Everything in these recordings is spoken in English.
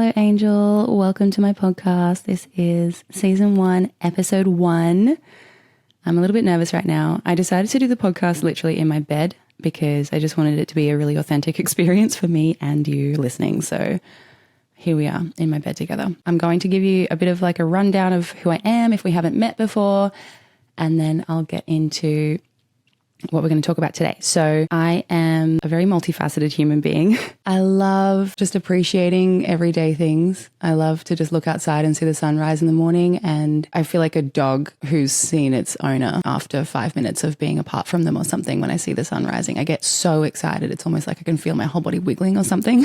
Hello, Angel. Welcome to my podcast. This is season 1, episode 1. I'm a little bit nervous right now. I decided to do the podcast literally in my bed because I just wanted it to be a really authentic experience for me and you listening. So here we are in my bed together. I'm going to give you a bit of like a rundown of who I am if we haven't met before, and then I'll get into what we're going to talk about today. So I am a very multifaceted human being. I love just appreciating everyday things. I love to just look outside and see the sunrise in the morning. And I feel like a dog who's seen its owner after 5 minutes of being apart from them or something. When I see the sun rising, I get so excited. It's almost like I can feel my whole body wiggling or something.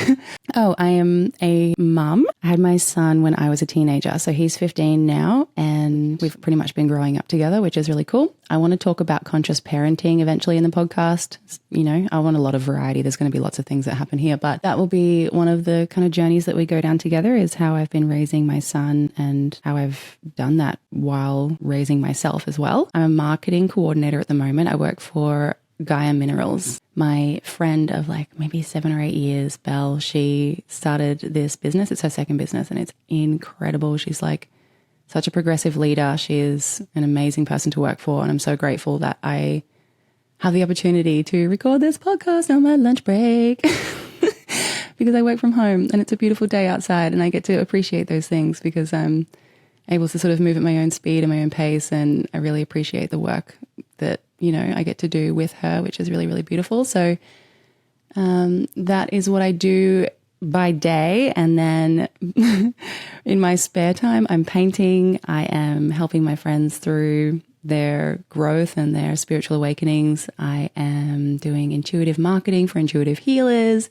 Oh, I am a mum. I had my son when I was a teenager. So he's 15 now and we've pretty much been growing up together, which is really cool. I want to talk about conscious parenting eventually in the podcast. You know, I want a lot of variety. There's going to be lots of things that happen here, but that will be one of the kind of journeys that we go down together, is how I've been raising my son and how I've done that while raising myself as well. I'm a marketing coordinator at the moment. I work for Gaia Minerals. My friend of like maybe 7 or 8 years, Belle, she started this business. It's her second business and it's incredible. She's like such a progressive leader. She is an amazing person to work for. And I'm so grateful that I have the opportunity to record this podcast on my lunch break because I work from home and it's a beautiful day outside and I get to appreciate those things because I'm able to sort of move at my own speed and my own pace. And I really appreciate the work that, you know, I get to do with her, which is really, really beautiful. So that is what I do by day. And then in my spare time, I'm painting. I am helping my friends through their growth and their spiritual awakenings. I am doing intuitive marketing for intuitive healers.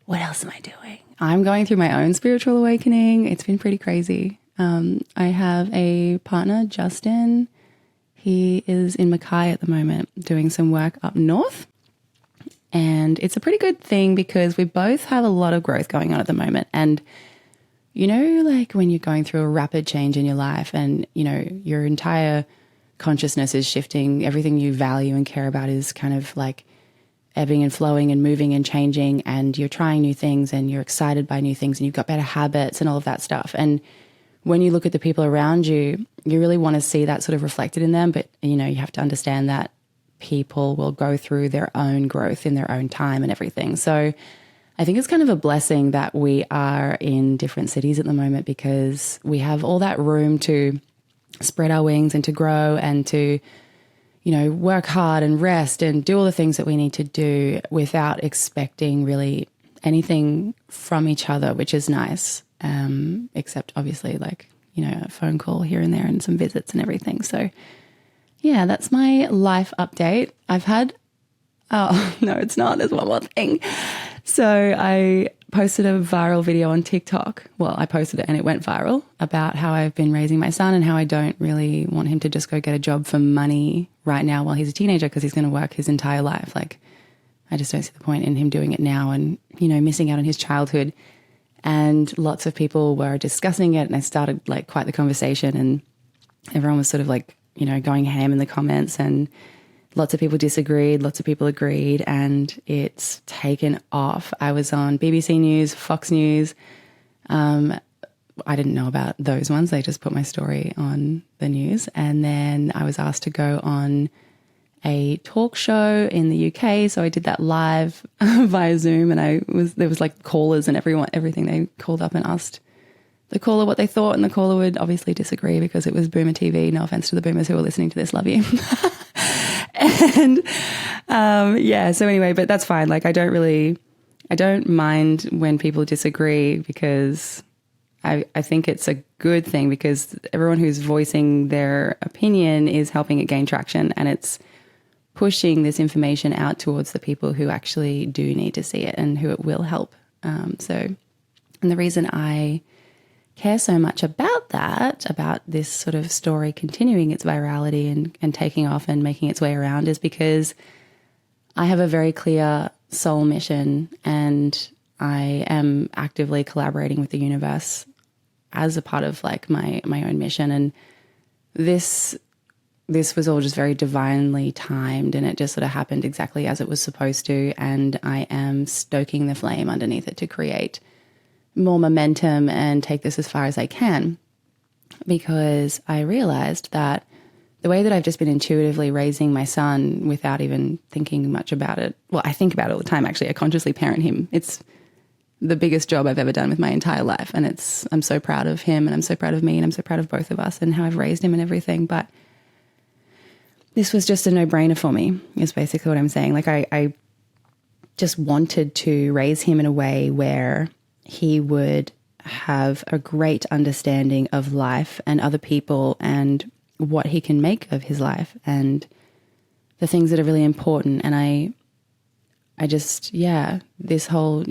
What else am I doing? I'm going through my own spiritual awakening. It's been pretty crazy. I have a partner, Justin. He is in Mackay at the moment doing some work up north. And it's a pretty good thing because we both have a lot of growth going on at the moment. And, you know, like when you're going through a rapid change in your life and, you know, your entire consciousness is shifting, everything you value and care about is kind of like ebbing and flowing and moving and changing, and you're trying new things and you're excited by new things and you've got better habits and all of that stuff. And when you look at the people around you, you really want to see that sort of reflected in them. But, you know, you have to understand that people will go through their own growth in their own time and everything. So I think it's kind of a blessing that we are in different cities at the moment because we have all that room to spread our wings and to grow and to, you know, work hard and rest and do all the things that we need to do without expecting really anything from each other, which is nice. Except obviously like, you know, a phone call here and there and some visits and everything. So yeah, that's my life update. Oh, no, it's not. There's one more thing. So I posted a viral video on TikTok. Well, I posted it and it went viral about how I've been raising my son and how I don't really want him to just go get a job for money right now while he's a teenager because he's going to work his entire life. Like, I just don't see the point in him doing it now and, you know, missing out on his childhood. And lots of people were discussing it and I started like quite the conversation and everyone was sort of like, you know, going ham in the comments, and lots of people disagreed, lots of people agreed, and it's taken off. I was on BBC News, Fox News. I didn't know about those ones. They just put my story on the news. And then I was asked to go on a talk show in the UK. So I did that live via Zoom, and there was like callers and everything. They called up and asked the caller what they thought, and the caller would obviously disagree because it was Boomer TV. No offense to the boomers who are listening to this, love you. And yeah, so anyway, but that's fine. Like I don't mind when people disagree because I think it's a good thing because everyone who's voicing their opinion is helping it gain traction, and it's pushing this information out towards the people who actually do need to see it and who it will help. And the reason I care so much about this sort of story continuing its virality and taking off and making its way around is because I have a very clear soul mission, and I am actively collaborating with the universe as a part of like my own mission. And this was all just very divinely timed, and it just sort of happened exactly as it was supposed to. And I am stoking the flame underneath it to create more momentum and take this as far as I can, because I realized that the way that I've just been intuitively raising my son without even thinking much about it. Well, I think about it all the time, actually. I consciously parent him. It's the biggest job I've ever done with my entire life. And I'm so proud of him, and I'm so proud of me, and I'm so proud of both of us and how I've raised him and everything. But this was just a no-brainer for me, is basically what I'm saying. Like I just wanted to raise him in a way where he would have a great understanding of life and other people and what he can make of his life and the things that are really important. And I just, this whole,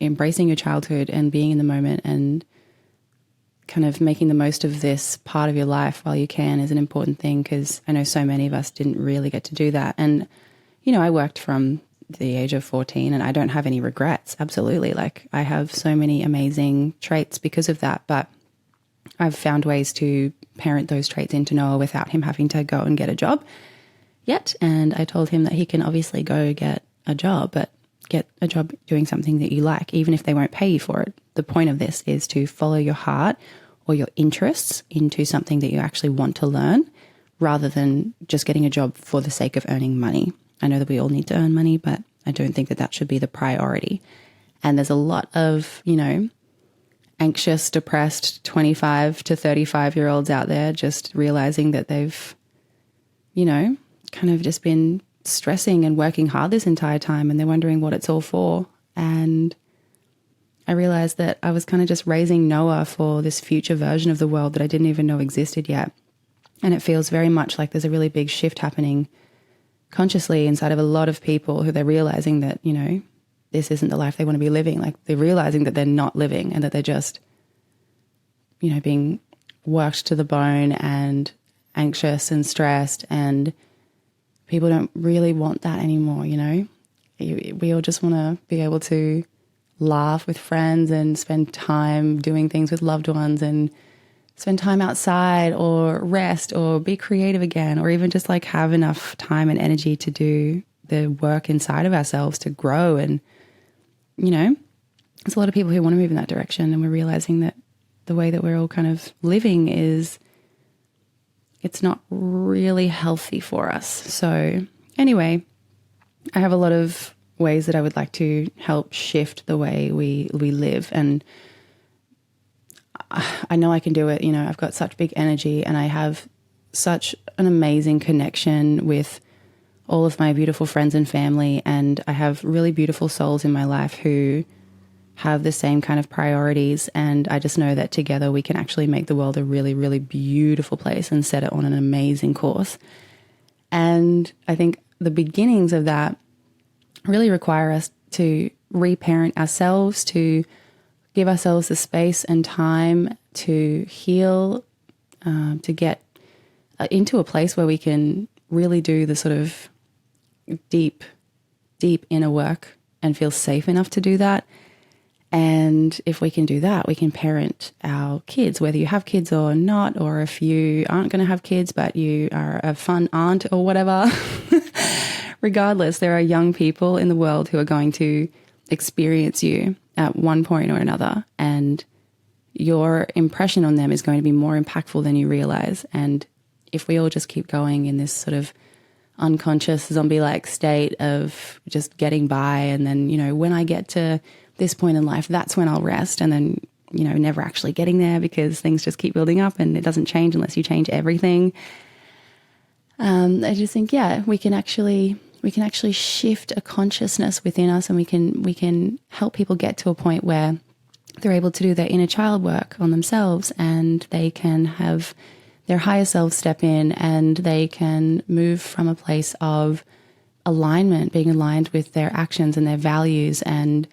embracing your childhood and being in the moment and kind of making the most of this part of your life while you can is an important thing, because I know so many of us didn't really get to do that. And, I worked from the age of 14 and I don't have any regrets. Absolutely. Like, I have so many amazing traits because of that, but I've found ways to parent those traits into Noah without him having to go and get a job yet. And I told him that he can obviously go get a job, but get a job doing something that you like, even if they won't pay you for it. The point of this is to follow your heart or your interests into something that you actually want to learn, rather than just getting a job for the sake of earning money. I know that we all need to earn money, but I don't think that should be the priority. And there's a lot of, anxious, depressed 25 to 35-year-olds out there just realizing that they've, kind of just been stressing and working hard this entire time, and they're wondering what it's all for. And I realized that I was kind of just raising Noah for this future version of the world that I didn't even know existed yet. And it feels very much like there's a really big shift happening consciously inside of a lot of people who they're realizing that, this isn't the life they want to be living. Like, they're realizing that they're not living and that they're just, being worked to the bone and anxious and stressed, and people don't really want that anymore, We all just want to be able to laugh with friends and spend time doing things with loved ones and spend time outside or rest or be creative again, or even just like have enough time and energy to do the work inside of ourselves to grow. And, there's a lot of people who want to move in that direction, and we're realizing that the way that we're all kind of living it's not really healthy for us. So anyway, I have a lot of ways that I would like to help shift the way we live. And I know I can do it. I've got such big energy, and I have such an amazing connection with all of my beautiful friends and family. And I have really beautiful souls in my life who have the same kind of priorities. And I just know that together we can actually make the world a really, really beautiful place and set it on an amazing course. And I think the beginnings of that really require us to reparent ourselves, to give ourselves the space and time to heal, to get into a place where we can really do the sort of deep inner work and feel safe enough to do that. And if we can do that, we can parent our kids, whether you have kids or not, or if you aren't going to have kids, but you are a fun aunt or whatever. Regardless, there are young people in the world who are going to experience you at one point or another, and your impression on them is going to be more impactful than you realize. And if we all just keep going in this sort of unconscious zombie-like state of just getting by, and then, when I get to this point in life, that's when I'll rest, and then, never actually getting there because things just keep building up and it doesn't change unless you change everything. I just think, we can actually shift a consciousness within us, and we can help people get to a point where they're able to do their inner child work on themselves, and they can have their higher self step in, and they can move from a place of alignment, being aligned with their actions and their values. And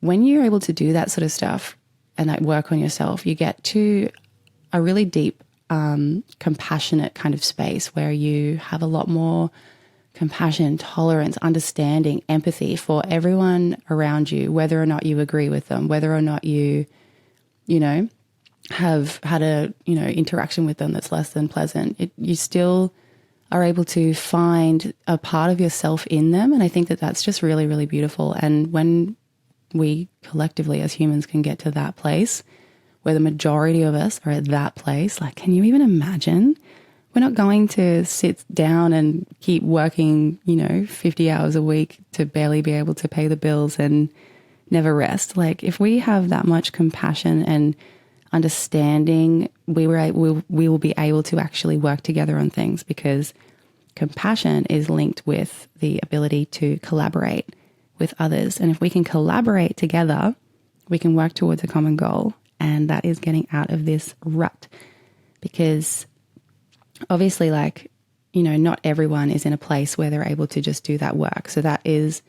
when you're able to do that sort of stuff and that work on yourself, you get to a really deep, compassionate kind of space where you have a lot more compassion, tolerance, understanding, empathy for everyone around you, whether or not you agree with them, whether or not you have had a, interaction with them that's less than pleasant. You still are able to find a part of yourself in them. And I think that that's just really, really beautiful. And when we collectively as humans can get to that place where the majority of us are at that place, like, can you even imagine? We're not going to sit down and keep working, 50 hours a week to barely be able to pay the bills and never rest. Like, if we have that much compassion and understanding, we will be able to actually work together on things, because compassion is linked with the ability to collaborate with others. And if we can collaborate together, we can work towards a common goal. And that is getting out of this rut, because obviously, not everyone is in a place where they're able to just do that work. So that is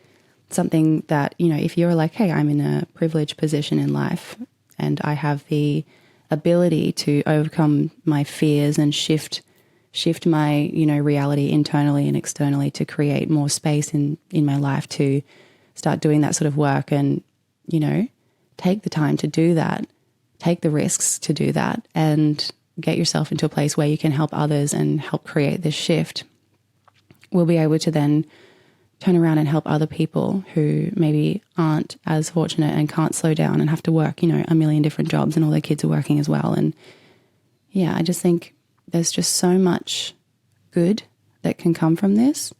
something that, if you're like, hey, I'm in a privileged position in life and I have the ability to overcome my fears and shift my, reality internally and externally to create more space in my life to start doing that sort of work and, take the time to do that, take the risks to do that, and get yourself into a place where you can help others and help create this shift, we'll be able to then turn around and help other people who maybe aren't as fortunate and can't slow down and have to work, a million different jobs, and all their kids are working as well. And yeah, I just think there's just so much good that can come from this.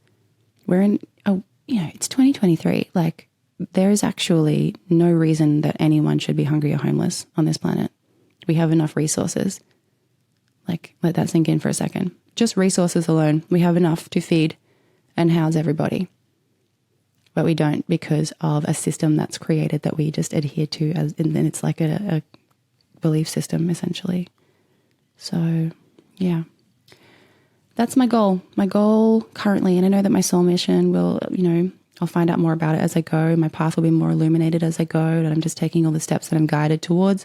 It's 2023. Like, there is actually no reason that anyone should be hungry or homeless on this planet. We have enough resources. Like, let that sink in for a second. Just resources alone, we have enough to feed and house everybody. But we don't, because of a system that's created that we just adhere to, and then it's like a belief system, essentially. So, yeah. That's my goal. My goal currently, and I know that my soul mission will, I'll find out more about it as I go. My path will be more illuminated as I go, and I'm just taking all the steps that I'm guided towards.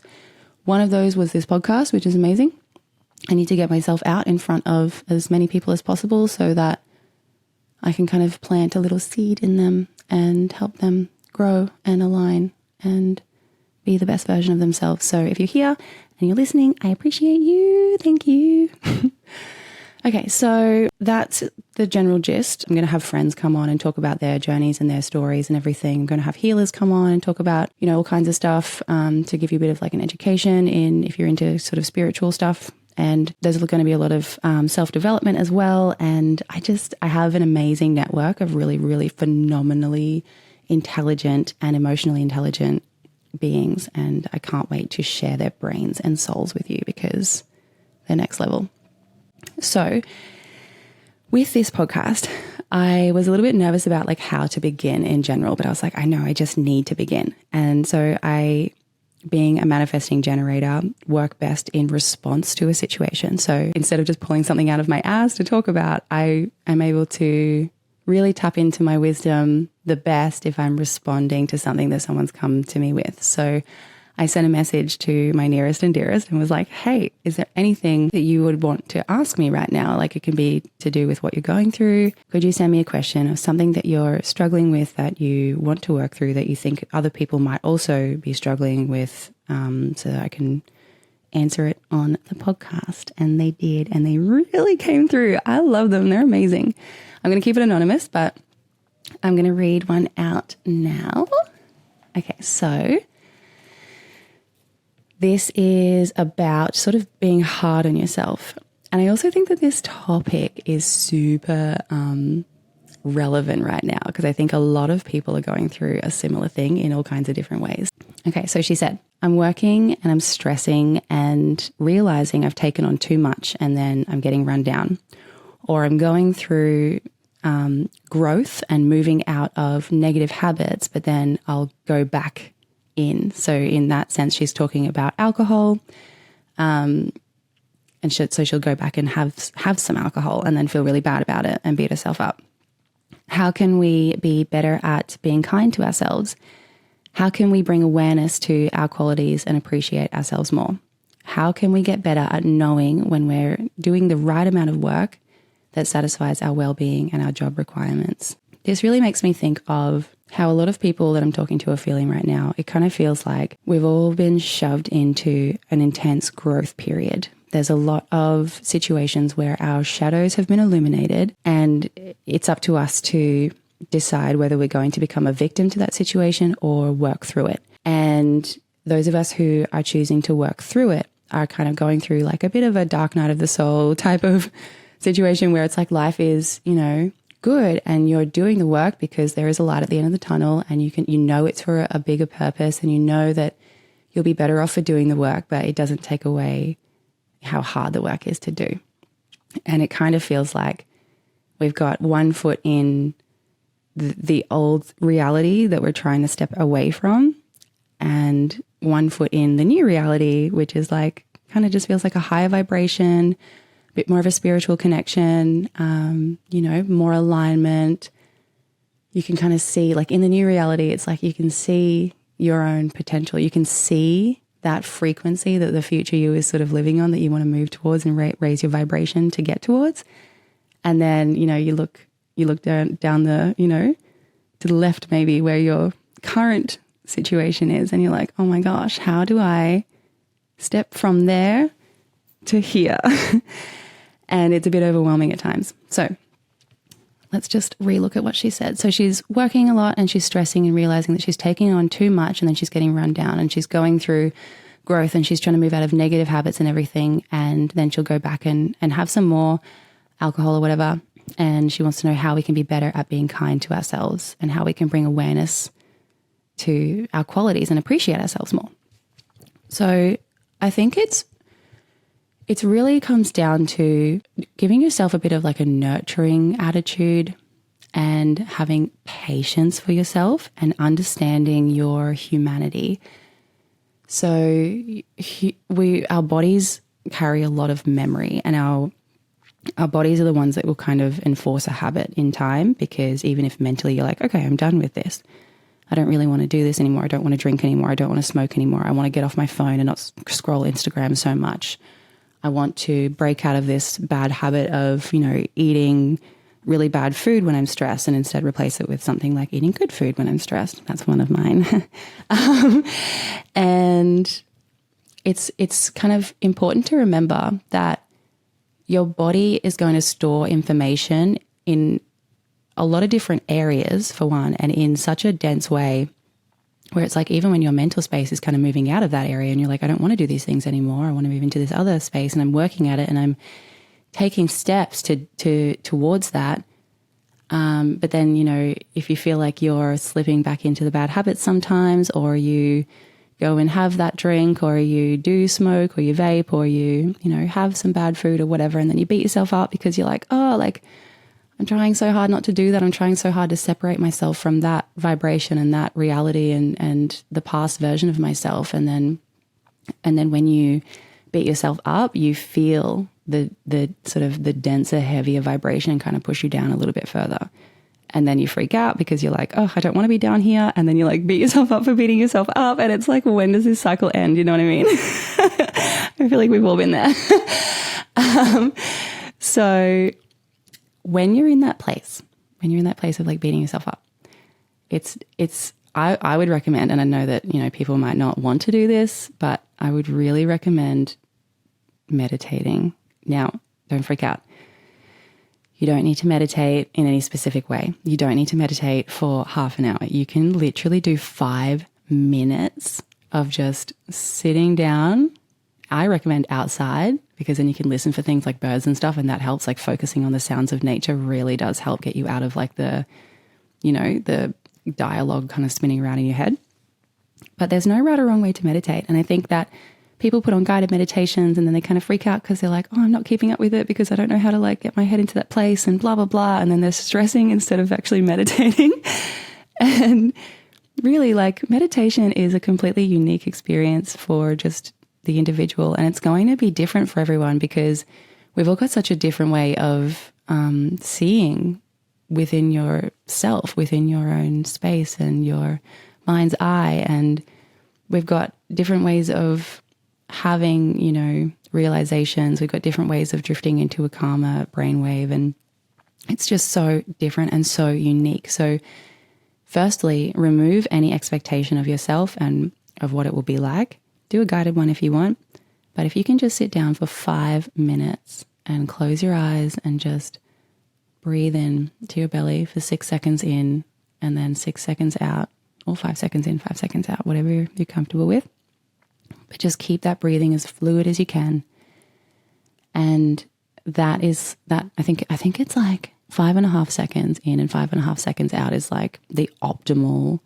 One of those was this podcast, which is amazing. I need to get myself out in front of as many people as possible so that I can kind of plant a little seed in them and help them grow and align and be the best version of themselves. So if you're here and you're listening, I appreciate you. Thank you. Okay, so that's the general gist. I'm going to have friends come on and talk about their journeys and their stories and everything. I'm going to have healers come on and talk about, all kinds of stuff to give you a bit of like an education in if you're into sort of spiritual stuff. And there's going to be a lot of self-development as well. And I have an amazing network of really, really phenomenally intelligent and emotionally intelligent beings. And I can't wait to share their brains and souls with you, because they're next level. So with this podcast, I was a little bit nervous about like how to begin in general, but I was like, I know I just need to begin. And so being a manifesting generator, work best in response to a situation. So instead of just pulling something out of my ass to talk about, I am able to really tap into my wisdom the best if I'm responding to something that someone's come to me with. So I sent a message to my nearest and dearest and was like, hey, is there anything that you would want to ask me right now? Like, it can be to do with what you're going through. Could you send me a question or something that you're struggling with that you want to work through, that you think other people might also be struggling with, so that I can answer it on the podcast? And they did, and they really came through. I love them. They're amazing. I'm going to keep it anonymous, but I'm going to read one out now. Okay, so this is about sort of being hard on yourself. And I also think that this topic is super relevant right now, because I think a lot of people are going through a similar thing in all kinds of different ways. Okay, so she said, I'm working and I'm stressing and realizing I've taken on too much, and then I'm getting run down. Or I'm going through growth and moving out of negative habits, but then I'll go back in. So in that sense, she's talking about alcohol, and so she'll go back and have some alcohol and then feel really bad about it and beat herself up. How can we be better at being kind to ourselves? How can we bring awareness to our qualities and appreciate ourselves more? How can we get better at knowing when we're doing the right amount of work that satisfies our well-being and our job requirements? This really makes me think of how a lot of people that I'm talking to are feeling right now. It kind of feels like we've all been shoved into an intense growth period. There's a lot of situations where our shadows have been illuminated, and it's up to us to decide whether we're going to become a victim to that situation or work through it. And those of us who are choosing to work through it are kind of going through like a bit of a dark night of the soul type of situation where it's like life is, good and you're doing the work because there is a light at the end of the tunnel and you know it's for a bigger purpose and you know that you'll be better off for doing the work, but it doesn't take away how hard the work is to do. And it kind of feels like we've got one foot in the old reality that we're trying to step away from and one foot in the new reality, which is like kind of just feels like a higher vibration, a bit more of a spiritual connection, more alignment. You can kind of see, like in the new reality, it's like you can see your own potential. You can see that frequency that the future you is sort of living on that you want to move towards and raise your vibration to get towards. And then, you look down the, to the left maybe where your current situation is and you're like, oh my gosh, how do I step from there to here? And it's a bit overwhelming at times. So let's just relook at what she said. So she's working a lot and she's stressing and realizing that she's taking on too much and then she's getting run down and she's going through growth and she's trying to move out of negative habits and everything. And then she'll go back and have some more alcohol or whatever. And she wants to know how we can be better at being kind to ourselves and how we can bring awareness to our qualities and appreciate ourselves more. So I think it's really comes down to giving yourself a bit of like a nurturing attitude and having patience for yourself and understanding your humanity. So our bodies carry a lot of memory and our bodies are the ones that will kind of enforce a habit in time, because even if mentally you're like, okay, I'm done with this. I don't really want to do this anymore. I don't want to drink anymore. I don't want to smoke anymore. I want to get off my phone and not scroll Instagram so much. I want to break out of this bad habit of, eating really bad food when I'm stressed and instead replace it with something like eating good food when I'm stressed. That's one of mine. And it's kind of important to remember that your body is going to store information in a lot of different areas, for one, and in such a dense way where it's like even when your mental space is kind of moving out of that area and you're like, I don't want to do these things anymore. I want to move into this other space and I'm working at it and I'm taking steps towards that. But then, if you feel like you're slipping back into the bad habits sometimes, or you go and have that drink, or you do smoke, or you vape, or you have some bad food or whatever, and then you beat yourself up because you're like, oh, like I'm trying so hard not to do that. I'm trying so hard to separate myself from that vibration and that reality and the past version of myself. And then when you beat yourself up, you feel the sort of the denser, heavier vibration kind of push you down a little bit further. And then you freak out because you're like, oh, I don't want to be down here. And then you like beat yourself up for beating yourself up. And it's like, when does this cycle end? You know what I mean? I feel like we've all been there. So when you're in that place of like beating yourself up, I would recommend, and I know that, people might not want to do this, but I would really recommend meditating. Now, don't freak out. You don't need to meditate in any specific way. You don't need to meditate for half an hour. You can literally do 5 minutes of just sitting down. I recommend outside, because then you can listen for things like birds and stuff, and that helps. Like focusing on the sounds of nature really does help get you out of like the dialogue kind of spinning around in your head. But there's no right or wrong way to meditate. And I think that people put on guided meditations and then they kind of freak out because they're like, oh, I'm not keeping up with it because I don't know how to like get my head into that place and blah, blah, blah. And then they're stressing instead of actually meditating. And really, like, meditation is a completely unique experience for just the individual, and it's going to be different for everyone because we've all got such a different way of seeing within yourself, within your own space and your mind's eye. And we've got different ways of having, realizations. We've got different ways of drifting into a calmer brainwave, and it's just so different and so unique. So firstly, remove any expectation of yourself and of what it will be like. Do a guided one if you want, but if you can just sit down for 5 minutes and close your eyes and just breathe in to your belly for 6 seconds in and then 6 seconds out, or 5 seconds in, 5 seconds out, whatever you're comfortable with. But just keep that breathing as fluid as you can. And that is that. I think it's like 5.5 seconds in and 5.5 seconds out is like the optimal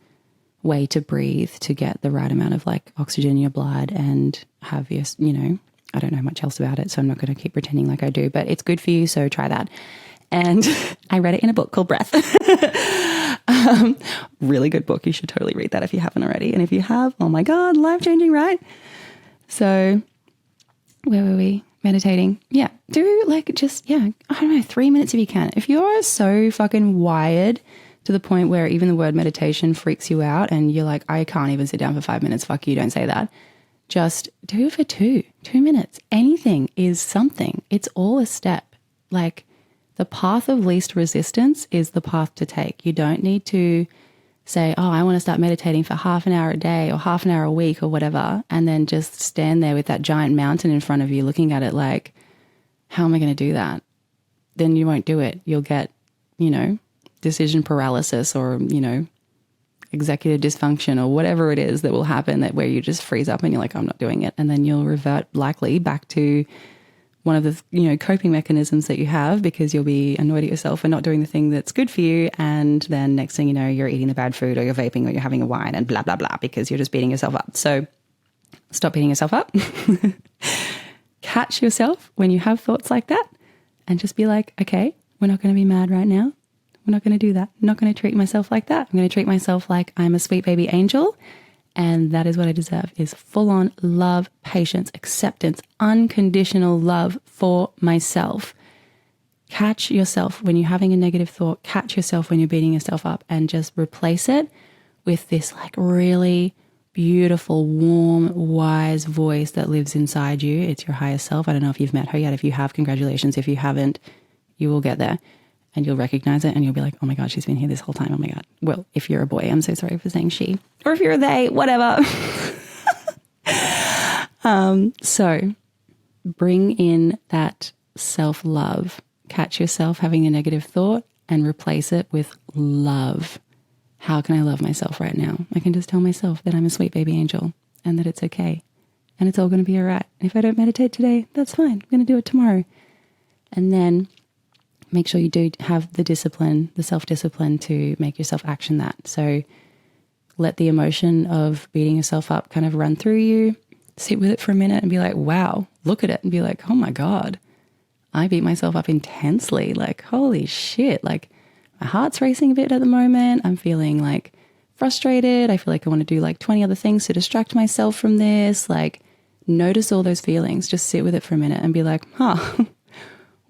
way to breathe, to get the right amount of like oxygen in your blood and have your, I don't know much else about it, so I'm not going to keep pretending like I do, but it's good for you, so try that. And I read it in a book called Breath. Really good book. You should totally read that if you haven't already. And if you have, oh my God, life-changing, right? So where were we? Meditating. Yeah. Do like just, I don't know, 3 minutes if you can. If you're so fucking wired to the point where even the word meditation freaks you out and you're like, I can't even sit down for 5 minutes. Fuck you, don't say that. Just do it for 2 minutes. Anything is something. It's all a step. Like the path of least resistance is the path to take. You don't need to say, oh, I want to start meditating for half an hour a day or half an hour a week or whatever, and then just stand there with that giant mountain in front of you looking at it like, how am I going to do that? Then you won't do it. You'll get, decision paralysis or, executive dysfunction or whatever it is that will happen, that where you just freeze up and you're like, I'm not doing it. And then you'll revert likely back to one of the, coping mechanisms that you have, because you'll be annoyed at yourself for not doing the thing that's good for you. And then next thing you know, you're eating the bad food or you're vaping or you're having a wine and blah, blah, blah, because you're just beating yourself up. So stop beating yourself up. Catch yourself when you have thoughts like that and just be like, okay, we're not going to be mad right now. We're not going to do that. I'm not going to treat myself like that. I'm going to treat myself like I'm a sweet baby angel. And that is what I deserve, is full on love, patience, acceptance, unconditional love for myself. Catch yourself when you're having a negative thought. Catch yourself when you're beating yourself up, and just replace it with this like really beautiful, warm, wise voice that lives inside you. It's your higher self. I don't know if you've met her yet. If you have, congratulations. If you haven't, you will get there. And you'll recognize it and you'll be like, oh my God, she's been here this whole time. Oh my God. Well, if you're a boy, I'm so sorry for saying she. Or if you're a they, whatever. So bring in that self-love. Catch yourself having a negative thought and replace it with love. How can I love myself right now? I can just tell myself that I'm a sweet baby angel and that it's okay. And it's all going to be all right. If I don't meditate today, that's fine. I'm going to do it tomorrow. And then make sure you do have the discipline, the self-discipline to make yourself action that. So let the emotion of beating yourself up kind of run through you. Sit with it for a minute and be like, wow, look at it and be like, oh my God, I beat myself up intensely. Like, holy shit. Like my heart's racing a bit at the moment. I'm feeling like frustrated. I feel like I want to do like 20 other things to distract myself from this. Like notice all those feelings. Just sit with it for a minute and be like,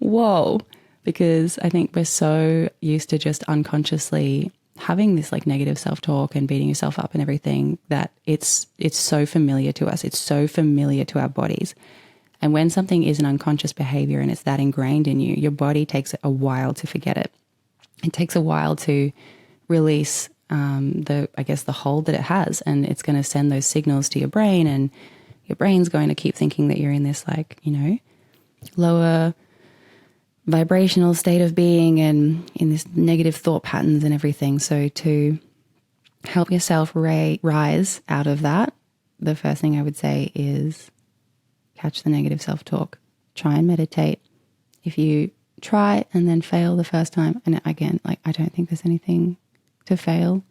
whoa. Because I think we're so used to just unconsciously having this like negative self-talk and beating yourself up and everything that it's so familiar to us. It's so familiar to our bodies. And when something is an unconscious behavior and it's that ingrained in you, your body takes a while to forget it. It takes a while to release the hold that it has. And it's going to send those signals to your brain, and your brain's going to keep thinking that you're in this like, lower vibrational state of being and in this negative thought patterns and everything. So to help yourself rise out of that, the first thing I would say is catch the negative self-talk. Try and meditate. If you try and then fail the first time, and again, like I don't think there's anything to fail,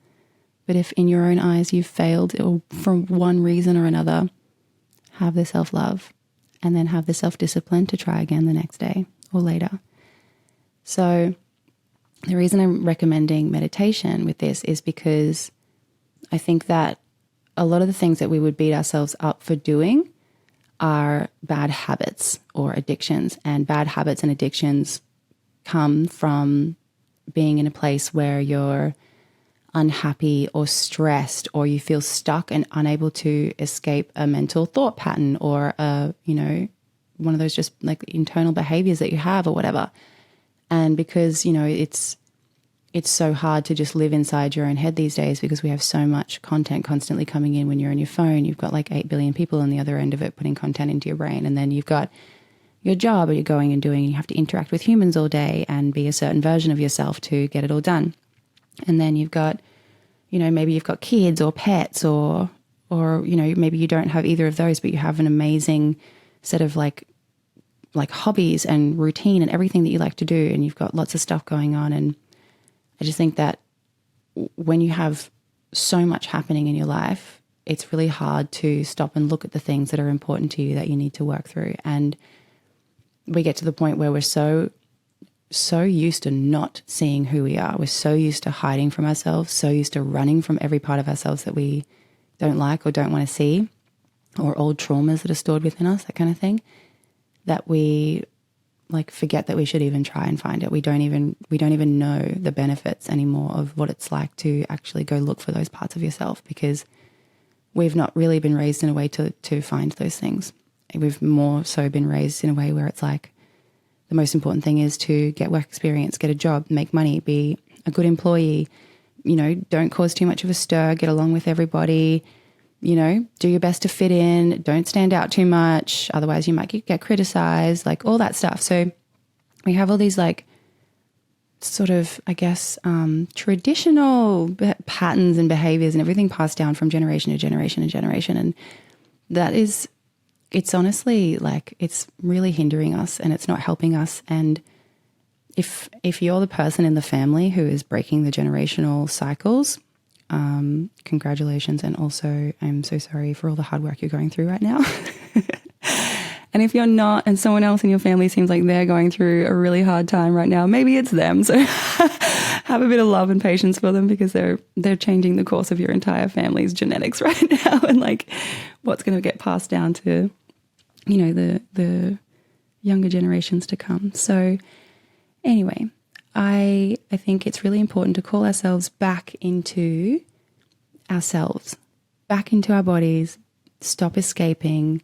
but if in your own eyes you've failed or for one reason or another, have the self-love and then have the self-discipline to try again the next day or later. So the reason I'm recommending meditation with this is because I think that a lot of the things that we would beat ourselves up for doing are bad habits or addictions. And bad habits and addictions come from being in a place where you're unhappy or stressed, or you feel stuck and unable to escape a mental thought pattern or one of those just like internal behaviors that you have or whatever. And because, it's so hard to just live inside your own head these days because we have so much content constantly coming in. When you're on your phone, you've got like 8 billion people on the other end of it putting content into your brain. And then you've got your job, or you're going and doing, and you have to interact with humans all day and be a certain version of yourself to get it all done. And then you've got, maybe you've got kids or pets or maybe you don't have either of those, but you have an amazing set of like hobbies and routine and everything that you like to do, and you've got lots of stuff going on. And I just think that when you have so much happening in your life, it's really hard to stop and look at the things that are important to you that you need to work through. And we get to the point where we're so used to not seeing who we are. We're so used to hiding from ourselves, so used to running from every part of ourselves that we don't like or don't want to see, or old traumas that are stored within us, that kind of thing, that we forget that we should even try and find it. We don't even know the benefits anymore of what it's like to actually go look for those parts of yourself, because we've not really been raised in a way to find those things. We've more so been raised in a way where it's like the most important thing is to get work experience, get a job, make money, be a good employee, don't cause too much of a stir, get along with everybody, do your best to fit in, don't stand out too much, otherwise you might get criticized, like all that stuff. So we have all these sort of, I guess, traditional patterns and behaviors and everything passed down from generation to generation and generation. And that is, it's honestly it's really hindering us and it's not helping us. And if you're the person in the family who is breaking the generational cycles, congratulations. And also I'm so sorry for all the hard work you're going through right now. And if you're not, and someone else in your family seems like they're going through a really hard time right now, maybe it's them. So have a bit of love and patience for them, because they're changing the course of your entire family's genetics right now, and what's going to get passed down to, the younger generations to come. So anyway, I think it's really important to call ourselves back into ourselves, back into our bodies, stop escaping,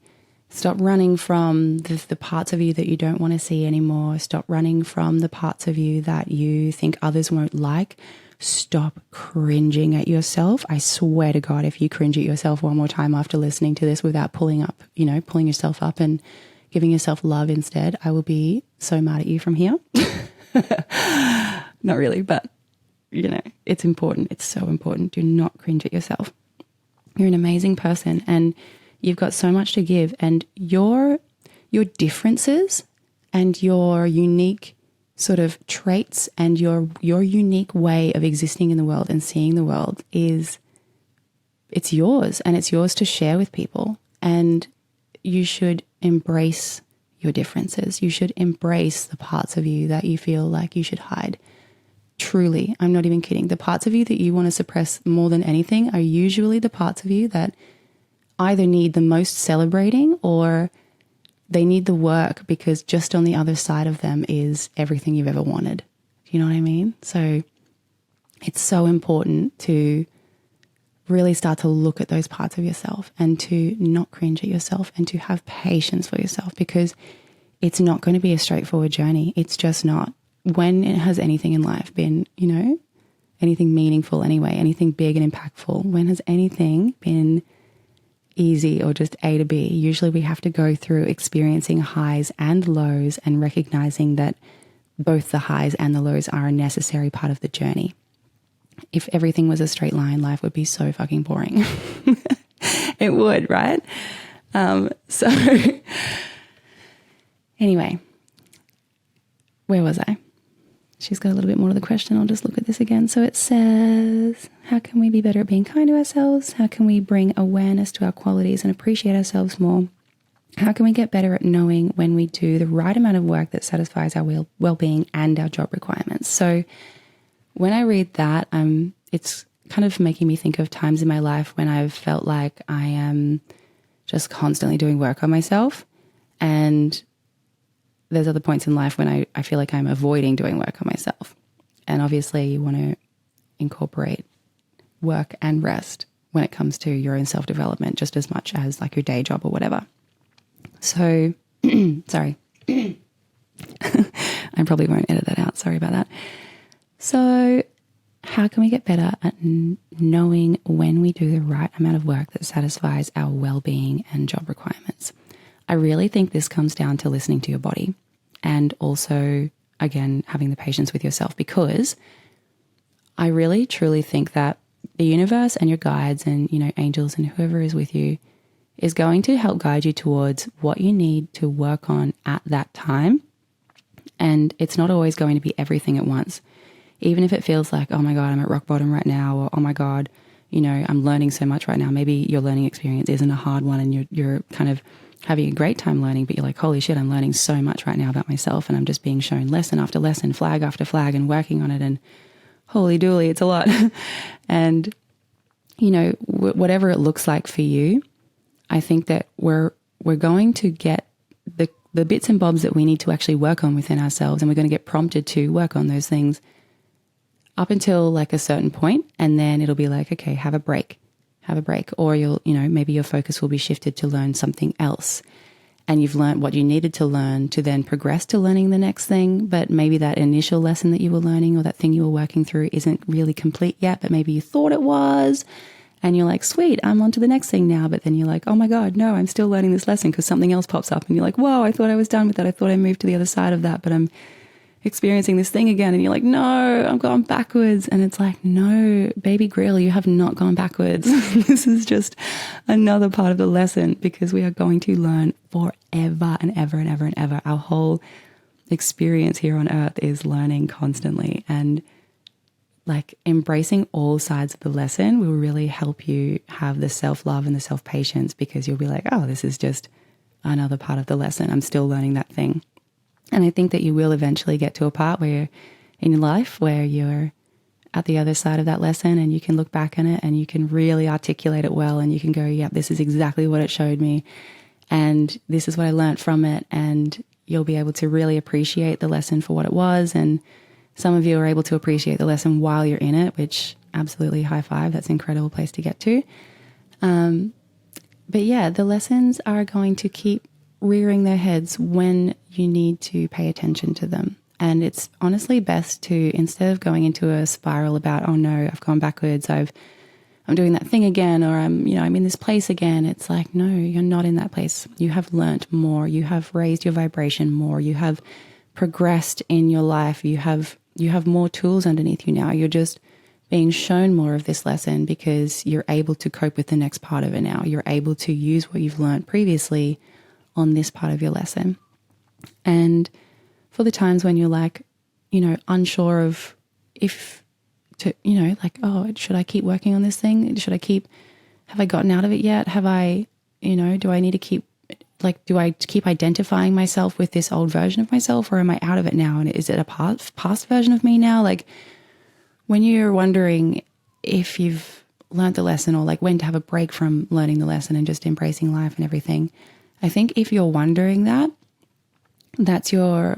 stop running from the parts of you that you don't want to see anymore. Stop running from the parts of you that you think others won't like. Stop cringing at yourself. I swear to God, if you cringe at yourself one more time after listening to this without pulling yourself up and giving yourself love instead, I will be so mad at you from here. Not really, but it's important. It's so important. Do not cringe at yourself. You're an amazing person and you've got so much to give, and your differences and your unique sort of traits and your unique way of existing in the world and seeing the world it's yours, and it's yours to share with people. And you should embrace your differences. You should embrace the parts of you that you feel like you should hide. Truly, I'm not even kidding. The parts of you that you want to suppress more than anything are usually the parts of you that either need the most celebrating or they need the work, because just on the other side of them is everything you've ever wanted. Do you know what I mean? So it's so important to really start to look at those parts of yourself and to not cringe at yourself and to have patience for yourself, because it's not going to be a straightforward journey. It's just not. When has anything in life been, anything meaningful anyway, anything big and impactful? When has anything been easy or just A to B? Usually we have to go through experiencing highs and lows and recognizing that both the highs and the lows are a necessary part of the journey. If everything was a straight line, life would be so fucking boring. It would, right? So anyway, where was I? She's got a little bit more to the question. I'll just look at this again. So it says, how can we be better at being kind to ourselves? How can we bring awareness to our qualities and appreciate ourselves more? How can we get better at knowing when we do the right amount of work that satisfies our well-being and our job requirements? So when I read that, it's kind of making me think of times in my life when I've felt like I am just constantly doing work on myself, and there's other points in life when I feel like I'm avoiding doing work on myself. And obviously you want to incorporate work and rest when it comes to your own self-development, just as much as like your day job or whatever. So, sorry. I probably won't edit that out. Sorry about that. So how can we get better at knowing when we do the right amount of work that satisfies our well-being and job requirements? I really think this comes down to listening to your body and also, again, having the patience with yourself, because I really truly think that the universe and your guides and, angels and whoever is with you is going to help guide you towards what you need to work on at that time. And it's not always going to be everything at once. Even if it feels like, oh my God, I'm at rock bottom right now, or oh my God, I'm learning so much right now. Maybe your learning experience isn't a hard one and you're kind of having a great time learning, but you're like, holy shit, I'm learning so much right now about myself, and I'm just being shown lesson after lesson, flag after flag, and working on it, and holy dooly, it's a lot. And, whatever it looks like for you, I think that we're going to get the bits and bobs that we need to actually work on within ourselves, and we're going to get prompted to work on those things up until like a certain point, and then it'll be like, okay, have a break, or you'll, maybe your focus will be shifted to learn something else, and you've learned what you needed to learn to then progress to learning the next thing. But maybe that initial lesson that you were learning or that thing you were working through isn't really complete yet, but maybe you thought it was. And you're like, sweet, I'm on to the next thing now. But then you're like, oh my God, no, I'm still learning this lesson because something else pops up. And you're like, whoa, I thought I was done with that. I thought I moved to the other side of that, but I'm experiencing this thing again. And you're like, no, I'm going backwards. And it's like, no, baby grill, you have not gone backwards. This is just another part of the lesson, because we are going to learn forever and ever and ever and ever. Our whole experience here on earth is learning constantly. And like embracing all sides of the lesson will really help you have the self-love and the self-patience, because you'll be like, oh, this is just another part of the lesson. I'm still learning that thing. And I think that you will eventually get to a part where in your life where you're at the other side of that lesson and you can look back on it and you can really articulate it well, and you can go, yeah, this is exactly what it showed me, and this is what I learned from it. And you'll be able to really appreciate the lesson for what it was. And some of you are able to appreciate the lesson while you're in it, which absolutely high five. That's an incredible place to get to. But yeah, the lessons are going to keep rearing their heads when you need to pay attention to them. And it's honestly best to, instead of going into a spiral about, oh no, I've gone backwards, I'm doing that thing again, or I'm in this place again. It's like, no, you're not in that place. You have learnt more. You have raised your vibration more. You have progressed in your life. You have more tools underneath you now. You're just being shown more of this lesson because you're able to cope with the next part of it now. You're able to use what you've learned previously on this part of your lesson. And for the times when you're like, unsure of if to, like, oh, should I keep working on this thing? Have I gotten out of it yet? Have I, do I need to keep, like, do I keep identifying myself with this old version of myself, or am I out of it now? And is it a past version of me now? Like, when you're wondering if you've learned the lesson, or like when to have a break from learning the lesson and just embracing life and everything, I think if you're wondering that, that's your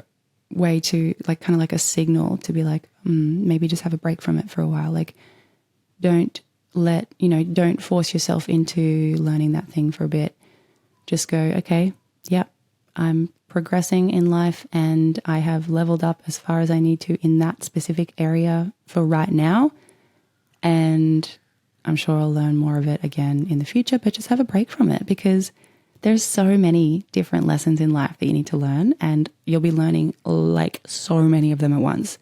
way to, like, kind of like a signal to be like, maybe just have a break from it for a while. Like, don't force yourself into learning that thing for a bit. Just go, okay, yep, I'm progressing in life and I have leveled up as far as I need to in that specific area for right now. And I'm sure I'll learn more of it again in the future, but just have a break from it, because there's so many different lessons in life that you need to learn, and you'll be learning like so many of them at once.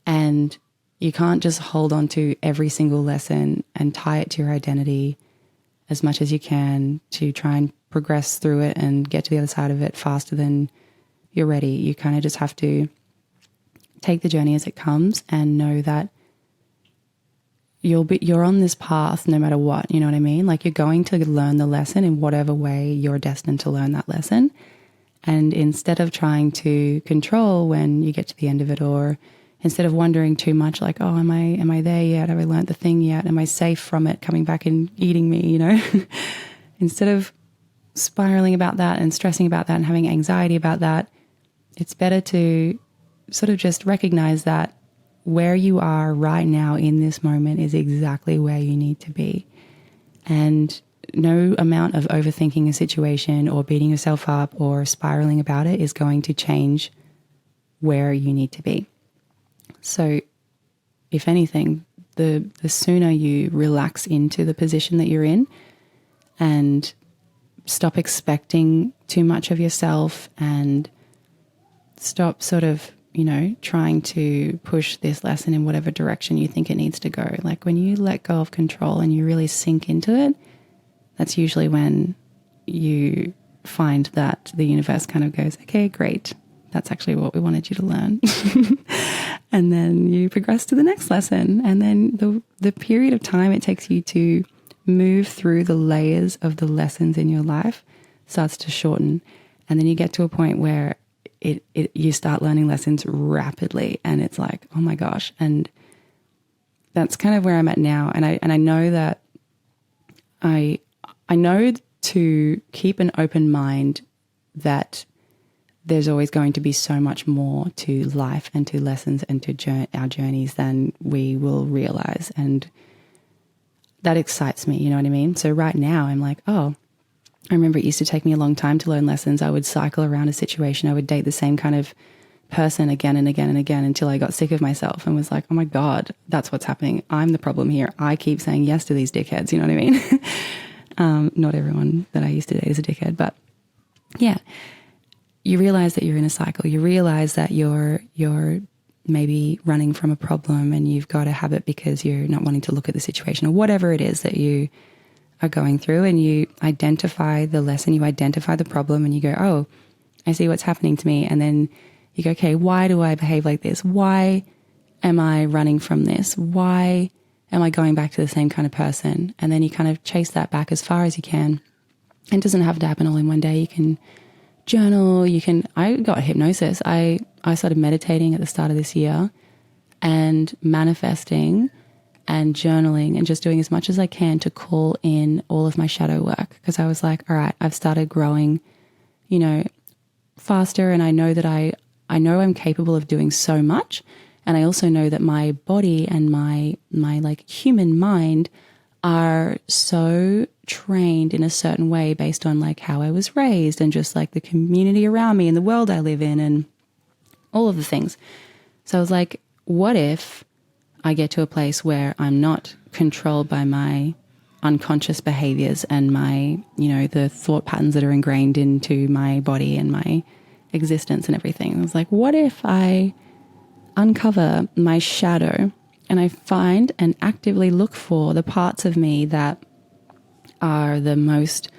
And you can't just hold on to every single lesson and tie it to your identity as much as you can to try and progress through it and get to the other side of it faster than you're ready. You kind of just have to take the journey as it comes and know that you're on this path no matter what, you know what I mean? Like, you're going to learn the lesson in whatever way you're destined to learn that lesson. And instead of trying to control when you get to the end of it, or instead of wondering too much, like, oh, am I there yet? Have I learned the thing yet? Am I safe from it coming back and eating me, Instead of spiraling about that and stressing about that and having anxiety about that, it's better to sort of just recognize that where you are right now in this moment is exactly where you need to be. And no amount of overthinking a situation or beating yourself up or spiraling about it is going to change where you need to be. So if anything, the sooner you relax into the position that you're in and stop expecting too much of yourself and stop sort of, trying to push this lesson in whatever direction you think it needs to go. Like when you let go of control and you really sink into it, that's usually when you find that the universe kind of goes, okay, great. That's actually what we wanted you to learn. And then you progress to the next lesson. And then the period of time it takes you to move through the layers of the lessons in your life starts to shorten. And then you get to a point where you start learning lessons rapidly, and it's like, oh my gosh. And that's kind of where I'm at now. And I know that I know to keep an open mind that there's always going to be so much more to life and to lessons and to our journeys than we will realize. And that excites me, you know what I mean? So right now I'm like, oh, I remember it used to take me a long time to learn lessons. I would cycle around a situation. I would date the same kind of person again and again and again until I got sick of myself and was like, oh my God, that's what's happening. I'm the problem here. I keep saying yes to these dickheads, you know what I mean? Not everyone that I used to date is a dickhead, but yeah, you realize that you're in a cycle. You realize that you're maybe running from a problem and you've got a habit because you're not wanting to look at the situation or whatever it is that you are going through, and you identify the lesson, you identify the problem, and you go, oh, I see what's happening to me. And then you go, okay, why do I behave like this? Why am I running from this? Why am I going back to the same kind of person? And then you kind of chase that back as far as you can. It doesn't have to happen all in one day. You can journal, I got hypnosis. I started meditating at the start of this year and manifesting and journaling and just doing as much as I can to call in all of my shadow work. Because I was like, all right, I've started growing, faster. And I know that I know I'm capable of doing so much. And I also know that my body and my like human mind are so trained in a certain way based on like how I was raised and just like the community around me and the world I live in and all of the things. So I was like, what if I get to a place where I'm not controlled by my unconscious behaviors and my, the thought patterns that are ingrained into my body and my existence and everything. I was like, what if I uncover my shadow and I find and actively look for the parts of me that are the most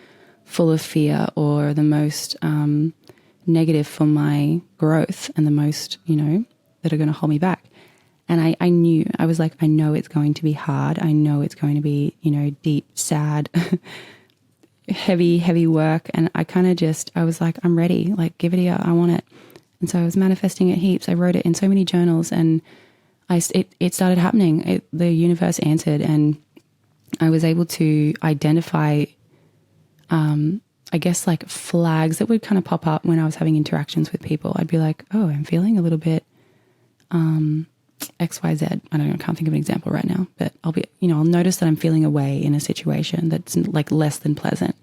full of fear or the most negative for my growth and the most, that are going to hold me back. And I knew, I was like, I know it's going to be hard. I know it's going to be, deep, sad, heavy work. And I was like, I'm ready. Like, give it here. I want it. And so I was manifesting it heaps. I wrote it in so many journals and it started happening. The universe answered and I was able to identify, I guess like flags that would kind of pop up when I was having interactions with people. I'd be like, oh, I'm feeling a little bit, XYZ. I don't know, I can't think of an example right now, but I'll notice that I'm feeling away in a situation that's like less than pleasant.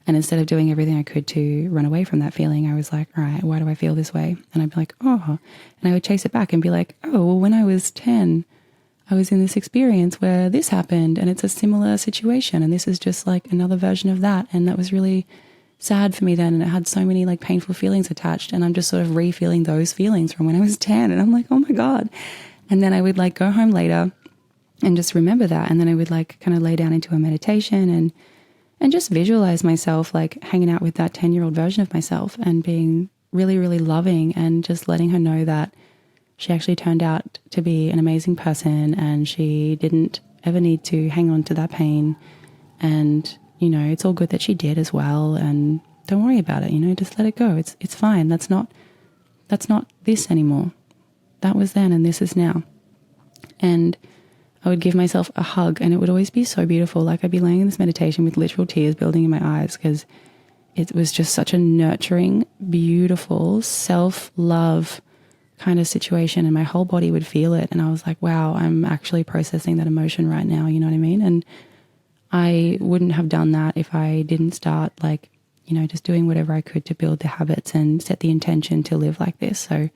And instead of doing everything I could to run away from that feeling, I was like, all right, why do I feel this way? And I'd be like, oh, and I would chase it back and be like, oh, well, when I was 10, I was in this experience where this happened and it's a similar situation. And this is just like another version of that. And that was really sad for me then. And it had so many like painful feelings attached. And I'm just sort of re-feeling those feelings from when I was 10. And I'm like, oh my God. And then I would like go home later and just remember that. And then I would like kind of lay down into a meditation and just visualize myself like hanging out with that 10-year-old version of myself and being really, really loving and just letting her know that she actually turned out to be an amazing person and she didn't ever need to hang on to that pain. And, it's all good that she did as well. And don't worry about it, just let it go. It's fine. That's not this anymore. That was then and this is now. And I would give myself a hug and it would always be so beautiful. Like I'd be laying in this meditation with literal tears building in my eyes because it was just such a nurturing, beautiful, self-love kind of situation and my whole body would feel it. And I was like, wow, I'm actually processing that emotion right now. You know what I mean? And I wouldn't have done that if I didn't start like, just doing whatever I could to build the habits and set the intention to live like this. So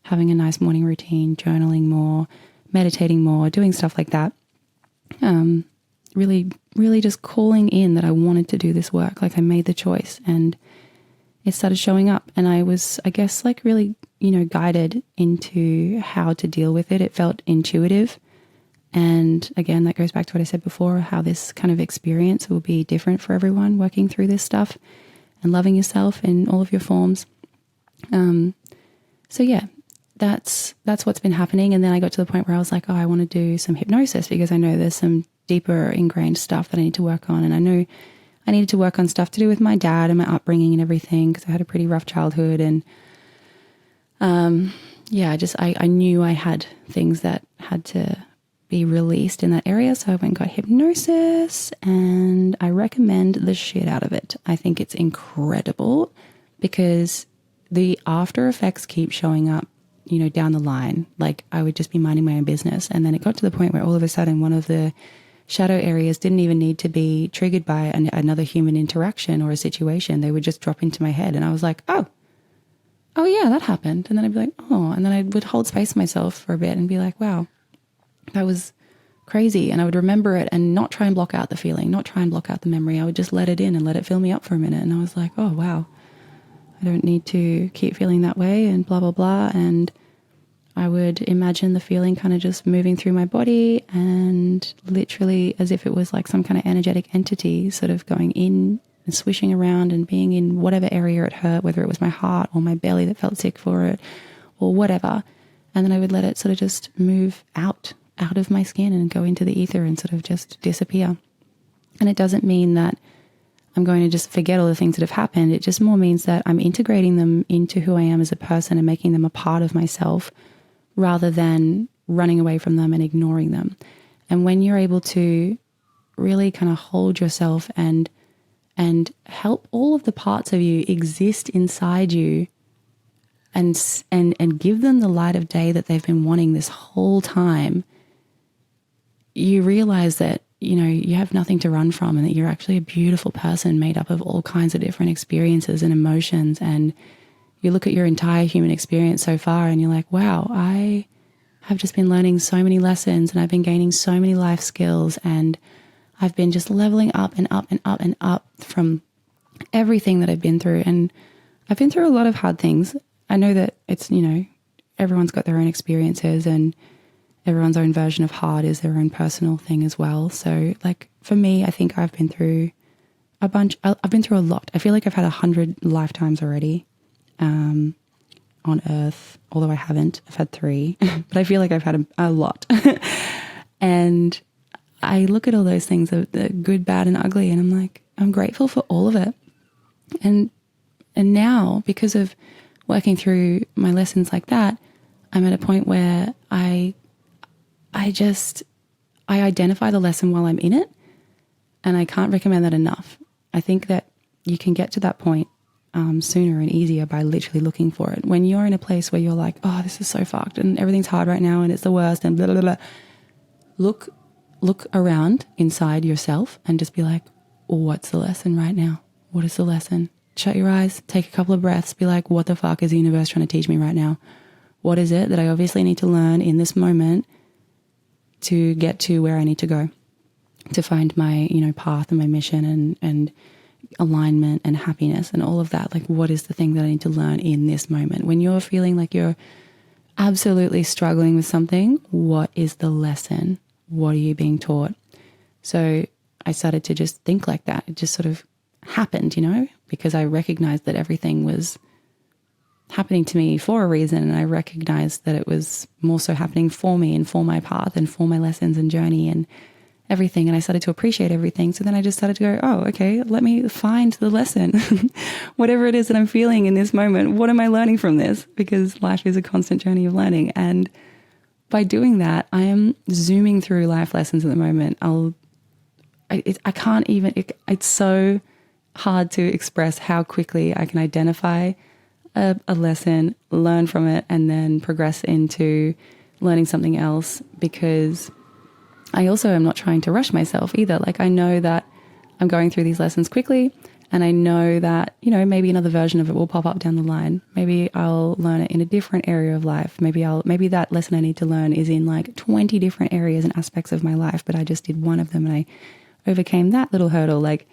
having a nice morning routine, journaling more, meditating more, doing stuff like that. really, really just calling in that I wanted to do this work. Like I made the choice and it started showing up. And I was, I guess, like really, guided into how to deal with it. It felt intuitive. And again, that goes back to what I said before, how this kind of experience will be different for everyone working through this stuff and loving yourself in all of your forms. So yeah, that's what's been happening. And then I got to the point where I was like, oh, I want to do some hypnosis because I know there's some deeper ingrained stuff that I need to work on. And I knew I needed to work on stuff to do with my dad and my upbringing and everything because I had a pretty rough childhood. And I knew I had things that had to be released in that area. So I went and got hypnosis and I recommend the shit out of it. I think it's incredible because the after effects keep showing up, down the line. Like I would just be minding my own business. And then it got to the point where all of a sudden one of the shadow areas didn't even need to be triggered by another human interaction or a situation. They would just drop into my head. And I was like, oh yeah, that happened. And then I'd be like, oh, and then I would hold space for myself for a bit and be like, wow, that was crazy. And I would remember it and not try and block out the feeling, not try and block out the memory. I would just let it in and let it fill me up for a minute. And I was like, oh, wow, I don't need to keep feeling that way and blah, blah, blah. And I would imagine the feeling kind of just moving through my body and literally as if it was like some kind of energetic entity sort of going in and swishing around and being in whatever area it hurt, whether it was my heart or my belly that felt sick for it or whatever. And then I would let it sort of just move out of my skin and go into the ether and sort of just disappear. And it doesn't mean that I'm going to just forget all the things that have happened. It just more means that I'm integrating them into who I am as a person and making them a part of myself rather than running away from them and ignoring them. And when you're able to really kind of hold yourself and help all of the parts of you exist inside you and give them the light of day that they've been wanting this whole time, you realize that, you have nothing to run from and that you're actually a beautiful person made up of all kinds of different experiences and emotions. And you look at your entire human experience so far and you're like, wow, I have just been learning so many lessons and I've been gaining so many life skills and I've been just leveling up and up and up and up from everything that I've been through. And I've been through a lot of hard things. I know that it's, everyone's got their own experiences and everyone's own version of hard is their own personal thing as well. So like for me, I think I've been through I've been through a lot. I feel like I've had 100 lifetimes already on earth, although I haven't. I've had 3, but I feel like I've had a lot. And I look at all those things, the good, bad and ugly, and I'm like, I'm grateful for all of it. And now, because of working through my lessons like that, I'm at a point where I identify the lesson while I'm in it, and I can't recommend that enough. I think that you can get to that point sooner and easier by literally looking for it. When you're in a place where you're like, oh, this is so fucked and everything's hard right now and it's the worst and blah, blah, blah, look around inside yourself and just be like, what's the lesson right now? What is the lesson? Shut your eyes, take a couple of breaths, be like, what the fuck is the universe trying to teach me right now? What is it that I obviously need to learn in this moment to get to where I need to go, to find my, path and my mission and alignment and happiness and all of that? Like, what is the thing that I need to learn in this moment? When you're feeling like you're absolutely struggling with something, what is the lesson? What are you being taught? So I started to just think like that. It just sort of happened, because I recognized that everything was happening to me for a reason. And I recognized that it was more so happening for me and for my path and for my lessons and journey and everything. And I started to appreciate everything. So then I just started to go, oh, okay, let me find the lesson. Whatever it is that I'm feeling in this moment, what am I learning from this? Because life is a constant journey of learning. And by doing that, I am zooming through life lessons at the moment. I can't even, it's so hard to express how quickly I can identify a lesson, learn from it, and then progress into learning something else, because I also am not trying to rush myself either. Like, I know that I'm going through these lessons quickly, and I know that, maybe another version of it will pop up down the line. Maybe I'll learn it in a different area of life. Maybe that lesson I need to learn is in like 20 different areas and aspects of my life, but I just did one of them and overcame that little hurdle. Like,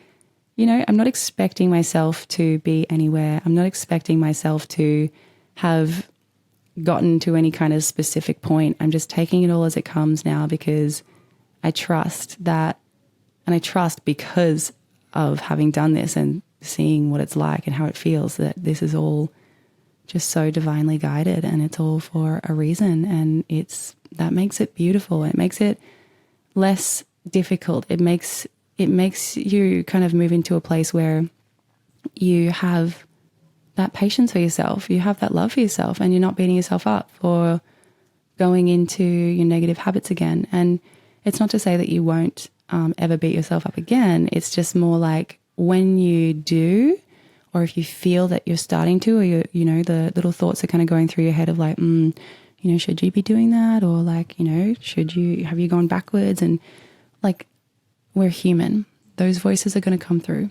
you know, I'm not expecting myself to be anywhere. I'm not expecting myself to have gotten to any kind of specific point. I'm just taking it all as it comes now because I trust that, and I trust because of having done this and seeing what it's like and how it feels, that this is all just so divinely guided and it's all for a reason. And that makes it beautiful. It makes it less difficult. It makes you kind of move into a place where you have that patience for yourself, you have that love for yourself, and you're not beating yourself up for going into your negative habits again. And it's not to say that you won't ever beat yourself up again. It's just more like when you do, or if you feel that you're starting to, or you know, the little thoughts are kind of going through your head of like, you know, should you be doing that? Or like, you know, have you gone backwards? And like, we're human. Those voices are going to come through.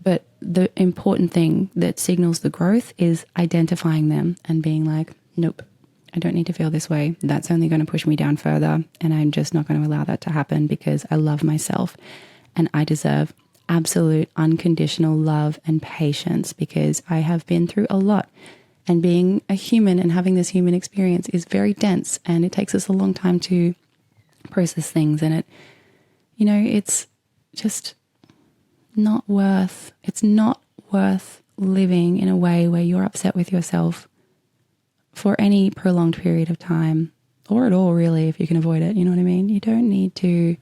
But the important thing that signals the growth is identifying them and being like, nope, I don't need to feel this way. That's only going to push me down further. And I'm just not going to allow that to happen because I love myself and I deserve absolute unconditional love and patience because I have been through a lot. And being a human and having this human experience is very dense and it takes us a long time to process things. And it's just it's not worth living in a way where you're upset with yourself for any prolonged period of time, or at all really, if you can avoid it. You know what I mean? You don't need to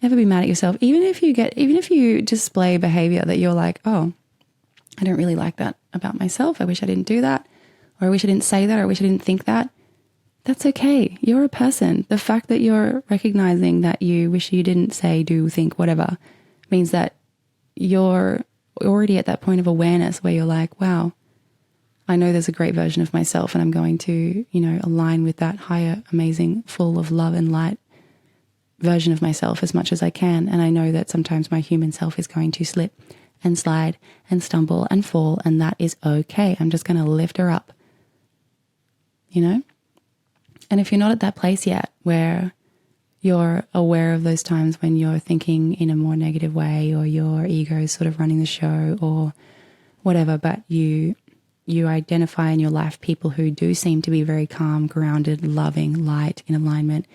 ever be mad at yourself. Even if you display behavior that you're like, oh, I don't really like that about myself. I wish I didn't do that. Or I wish I didn't say that. Or I wish I didn't think that. That's okay. You're a person. The fact that you're recognizing that you wish you didn't say, do, think, whatever, means that you're already at that point of awareness where you're like, wow, I know there's a great version of myself and I'm going to, you know, align with that higher, amazing, full of love and light version of myself as much as I can. And I know that sometimes my human self is going to slip and slide and stumble and fall, and that is okay. I'm just going to lift her up, you know? And if you're not at that place yet where you're aware of those times when you're thinking in a more negative way, or your ego is sort of running the show or whatever, but you identify in your life people who do seem to be very calm, grounded, loving, light, in alignment,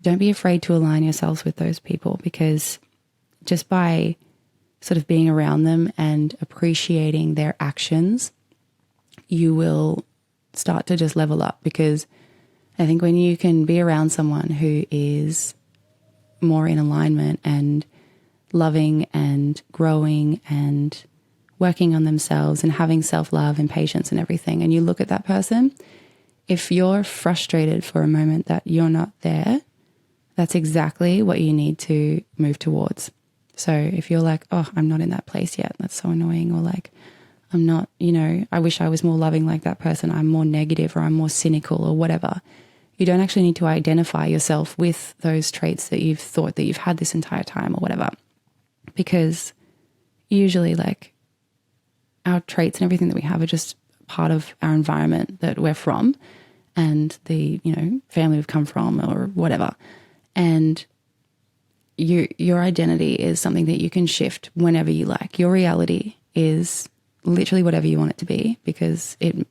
don't be afraid to align yourselves with those people, because just by sort of being around them and appreciating their actions, you will start to just level up. Because I think when you can be around someone who is more in alignment and loving and growing and working on themselves and having self-love and patience and everything, and you look at that person, if you're frustrated for a moment that you're not there, that's exactly what you need to move towards. So if you're like, oh, I'm not in that place yet, that's so annoying, or like, I'm not, you know, I wish I was more loving like that person, I'm more negative or I'm more cynical or whatever. You don't actually need to identify yourself with those traits that you've thought that you've had this entire time or whatever. Because usually like our traits and everything that we have are just part of our environment that we're from and the, you know, family we've come from or whatever. And your identity is something that you can shift whenever you like. Your reality is literally whatever you want it to be, because it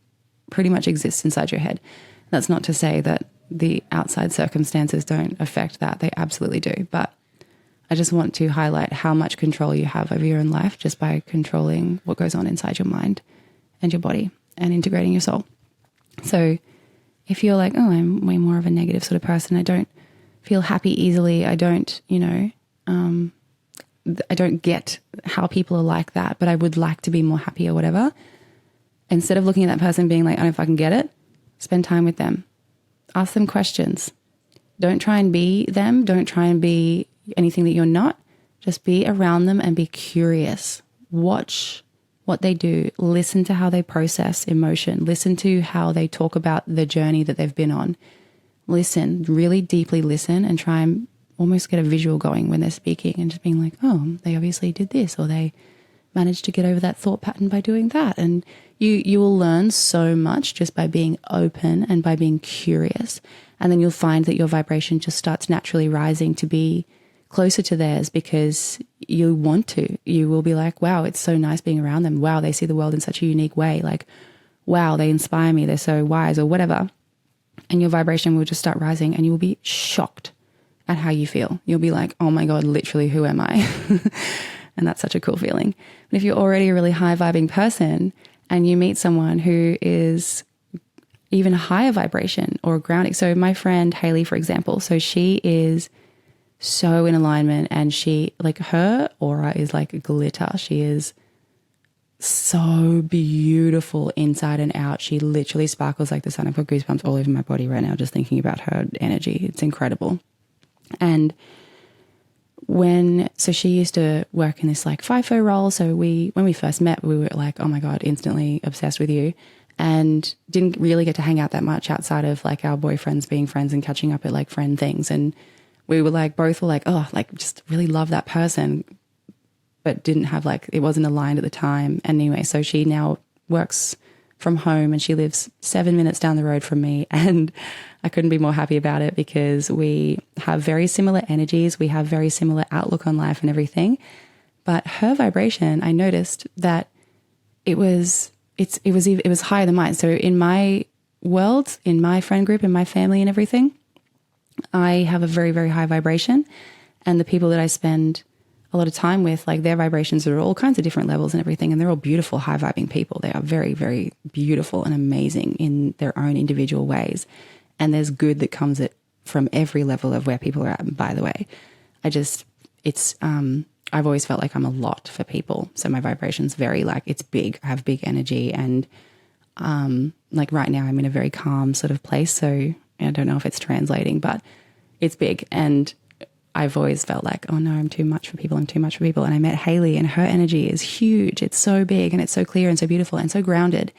pretty much exists inside your head. That's not to say that the outside circumstances don't affect that. They absolutely do. But I just want to highlight how much control you have over your own life just by controlling what goes on inside your mind and your body and integrating your soul. So if you're like, oh, I'm way more of a negative sort of person, I don't feel happy easily, I don't, you know, I don't get how people are like that, but I would like to be more happy or whatever. Instead of looking at that person being like, I don't fucking get it, spend time with them. Ask them questions. Don't try and be them. Don't try and be anything that you're not. Just be around them and be curious. Watch what they do. Listen to how they process emotion. Listen to how they talk about the journey that they've been on. Listen, really deeply listen, and try and almost get a visual going when they're speaking and just being like, oh, they obviously did this, or they managed to get over that thought pattern by doing that. And you will learn so much just by being open and by being curious. And then you'll find that your vibration just starts naturally rising to be closer to theirs because you want to. You will be like, wow, it's so nice being around them. Wow, they see the world in such a unique way. Like, wow, they inspire me. They're so wise or whatever. And your vibration will just start rising and you will be shocked at how you feel. You'll be like, oh my God, literally, who am I? And that's such a cool feeling. But if you're already a really high vibing person and you meet someone who is even higher vibration or grounding. So my friend Haley, for example, so she is so in alignment and she, like, her aura is like glitter. She is so beautiful inside and out. She literally sparkles like the sun. I've got goosebumps all over my body right now just thinking about her energy. It's incredible. And so she used to work in this like FIFO role. So when we first met, we were like, oh my God, instantly obsessed with you, and didn't really get to hang out that much outside of like our boyfriends being friends and catching up at like friend things. And we were like, both were like, oh, like just really love that person, but didn't have like, it wasn't aligned at the time. Anyway, so she now works from home and she lives 7 minutes down the road from me. And I couldn't be more happy about it because we have very similar energies. We have very similar outlook on life and everything. But her vibration, I noticed that it was higher than mine. So in my world, in my friend group, in my family and everything, I have a very, very high vibration. And the people that I spend a lot of time with, like, their vibrations are all kinds of different levels and everything. And they're all beautiful, high vibing people. They are very, very beautiful and amazing in their own individual ways. And there's good that comes from every level of where people are at. By the way, I've always felt like I'm a lot for people. So my vibration's very like, it's big. I have big energy. And like right now I'm in a very calm sort of place. So I don't know if it's translating, but it's big. And I've always felt like, oh no, I'm too much for people. I'm too much for people. And I met Haley and her energy is huge. It's so big and it's so clear and so beautiful and so grounded.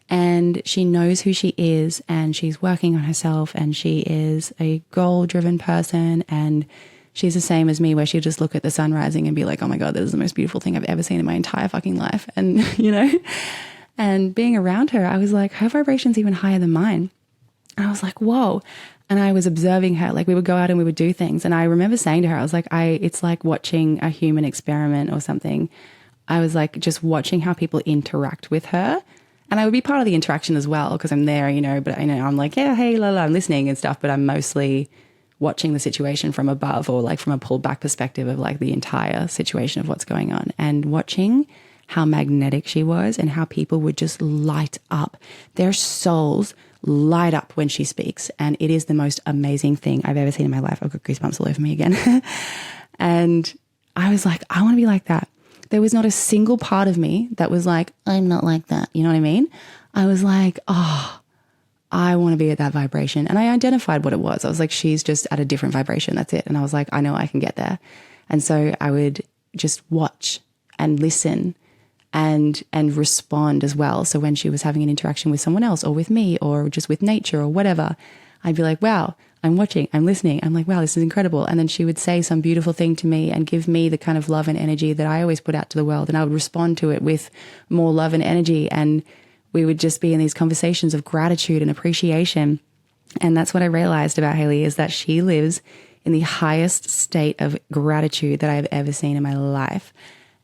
And she knows who she is and she's working on herself and she is a goal-driven person and she's the same as me where she'll just look at the sun rising and be like, oh my God, this is the most beautiful thing I've ever seen in my entire fucking life. And, you know, and being around her, I was like, her vibration's even higher than mine. And I was like, whoa. And I was observing her, like we would go out and we would do things. And I remember saying to her, I was like, it's like watching a human experiment or something. I was like just watching how people interact with her. And I would be part of the interaction as well because I'm there, you know, but I know I'm like, yeah, hey, la, la, I'm listening and stuff, but I'm mostly watching the situation from above or like from a pulled back perspective of like the entire situation of what's going on and watching how magnetic she was and how people would just light up. Their souls light up when she speaks. And it is the most amazing thing I've ever seen in my life. I've got goosebumps all over me again. And I was like, I want to be like that. There was not a single part of me that was like, I'm not like that. You know what I mean? I was like, oh, I want to be at that vibration. And I identified what it was. I was like, she's just at a different vibration. That's it. And I was like, I know I can get there. And so I would just watch and listen and respond as well. So when she was having an interaction with someone else or with me or just with nature or whatever, I'd be like, wow, I'm watching, I'm listening. I'm like, wow, this is incredible. And then she would say some beautiful thing to me and give me the kind of love and energy that I always put out to the world. And I would respond to it with more love and energy. And we would just be in these conversations of gratitude and appreciation. And that's what I realized about Haley is that she lives in the highest state of gratitude that I've ever seen in my life.